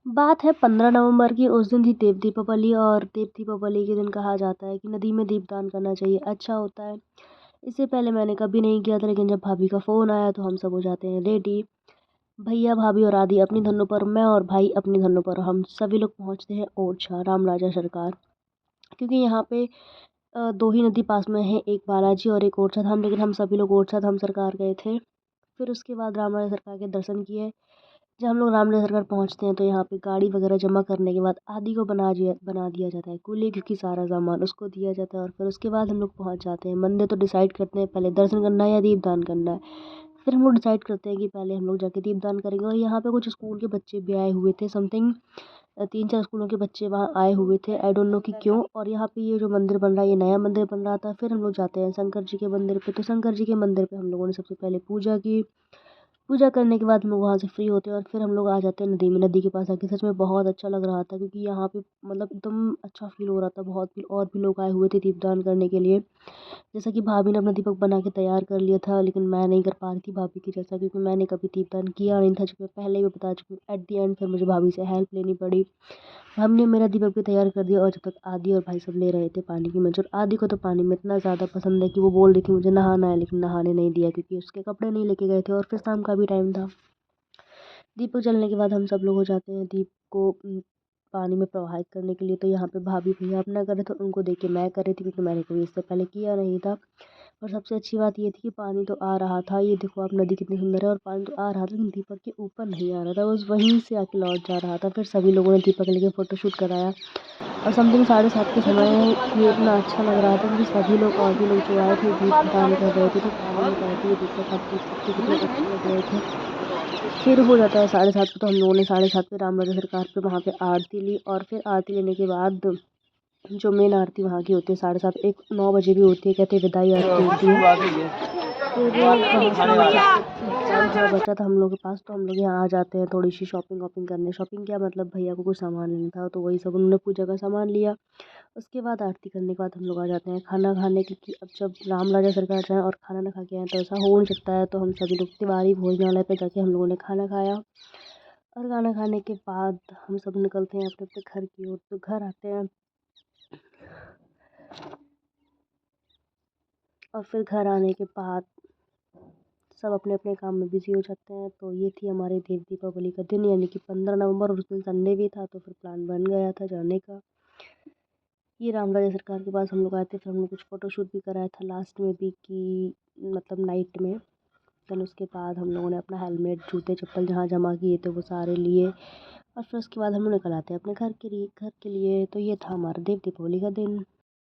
बात है 15 नवंबर की। उस दिन थी देव दीपावली और देव दीपावली के दिन कहा जाता है कि नदी में दीपदान करना चाहिए, अच्छा होता है। इससे पहले मैंने कभी नहीं किया था, लेकिन जब भाभी का फ़ोन आया तो हम सब हो जाते हैं रेडी। भैया भाभी और आदि अपनी धन्नों पर, मैं और भाई अपनी धन्नों पर, हम सभी लोग पहुंचते हैं ओरछा राम राजा सरकार। क्योंकि यहाँ पे दो ही नदी पास में है, एक बालाजी और एक ओरछा धाम, लेकिन हम सभी लोग ओरछा धाम सरकार गए थे। फिर उसके बाद राम राजा सरकार के दर्शन किए। जब हम लोग रामदेव सरकार पहुंचते हैं तो यहाँ पे गाड़ी वगैरह जमा करने के बाद आदि को बना दिया जाता है कुली, क्योंकि सारा सामान उसको दिया जाता है। और फिर उसके बाद हम लोग पहुंच जाते हैं मंदिर। तो डिसाइड करते हैं पहले दर्शन करना है या दीपदान करना है। फिर हम लोग डिसाइड करते हैं कि पहले हम लोग जाके दीपदान करेंगे। और यहाँ पे कुछ स्कूल के बच्चे भी आए हुए थे, समथिंग 3-4 स्कूलों के बच्चे वहाँ आए हुए थे, आई डोंट नो कि क्यों। और यहाँ पे ये जो मंदिर बन रहा है, ये नया मंदिर बन रहा था। फिर हम लोग जाते हैं शंकर जी के मंदिर पे। तो शंकर जी के मंदिर पे हम लोगों ने सबसे पहले पूजा की। पूजा करने के बाद हम लोग वहाँ से फ्री होते हैं और फिर हम लोग आ जाते हैं नदी में। नदी के पास आके सच में बहुत अच्छा लग रहा था, क्योंकि यहाँ पे मतलब एकदम अच्छा फील हो रहा था। बहुत भी और भी लोग आए हुए थे दीपदान करने के लिए। जैसा कि भाभी ने अपना दीपक बना के तैयार कर लिया था, लेकिन मैं नहीं कर पा रही थी भाभी की जैसा, क्योंकि मैंने कभी दीपदान किया नहीं था, जो मैं पहले भी बता चुकी हूँ। एट दी एंड फिर मुझे भाभी से हेल्प लेनी पड़ी। हमने मेरा दीपक भी तैयार कर दिया। और जब तक आदि और भाई सब ले रहे थे पानी की मजे, और आदि को तो पानी में इतना ज़्यादा पसंद है कि वो बोल रही थी मुझे नहाना है, लेकिन नहाने नहीं दिया क्योंकि उसके कपड़े नहीं लेके गए थे और फिर शाम का भी टाइम था। दीपक जलने के बाद हम सब लोग हो जाते हैं दीप को पानी में प्रवाहित करने के लिए। तो यहाँ पे भाभी भैया अपना कर रहे थे, उनको देख के मैं कर रही थी, क्योंकि मैंने कभी इससे पहले किया नहीं था। और सबसे अच्छी बात ये थी कि पानी तो आ रहा था, ये देखो आप नदी कितनी सुंदर है, और पानी तो आ रहा था, लेकिन दीपक के ऊपर नहीं आ रहा था, बस वहीं से आके लौट जा रहा था। फिर सभी लोगों ने दीपक लेके फ़ोटोशूट कराया। और समथिंग 7:30 के समय ये इतना अच्छा लग रहा था, क्योंकि सभी लोग और भी लोग जो आए थे दीपदान कर रहे थे, तो पानी में तैरते हुए दीपक आप देख सकते हो कितने अच्छे लग रहे थे। फिर हो जाता है 7:30 पे। तो हम लोगों ने 7:30 पे राम राजा सरकार पे वहाँ पे आरती ली। और फिर आरती लेने के बाद जो मेन आरती वहाँ की होती है 7:30, एक 9 बजे भी होती है, कहते हैं विदाई आरती होती है। फिर वहाँ से जब टाइम थोड़ा बचा था हम लोग के पास, तो हम लोग यहाँ आ जाते हैं थोड़ी सी शॉपिंग वॉपिंग करने। शॉपिंग क्या मतलब, भैया को कुछ सामान लेना था, तो वही सब उन्होंने पूजा का सामान लिया। उसके बाद आरती करने के बाद हम लोग आ जाते हैं खाना खाने, क्योंकि अब जब राम राजा सरकार जाएँ और खाना ना खा के आएँ तो ऐसा हो नहीं सकता है। तो हम सभी लोग तिवारी भोजनालय पे जाके हम लोगों ने खाना खाया। और खाना खाने के बाद हम सब निकलते हैं अपने अपने घर की ओर। तो घर आते हैं और फिर घर आने के बाद सब अपने अपने काम में बिजी हो जाते हैं। तो ये थी हमारे देव दीपावली का दिन, यानी कि 15 नवंबर, और उस दिन संडे भी था, तो फिर प्लान बन गया था जाने का। ये राम राजा सरकार के पास हम लोग आए थे। फिर हमने कुछ फ़ोटोशूट भी कराया था लास्ट में भी, कि मतलब नाइट में। देन उसके बाद हम लोगों ने अपना हेलमेट, जूते, चप्पल जहाँ जमा किए थे वो सारे लिए। और फिर उसके बाद हम लोग निकल आते हैं अपने घर के लिए। तो ये था हमारा देव दीपावली का दिन।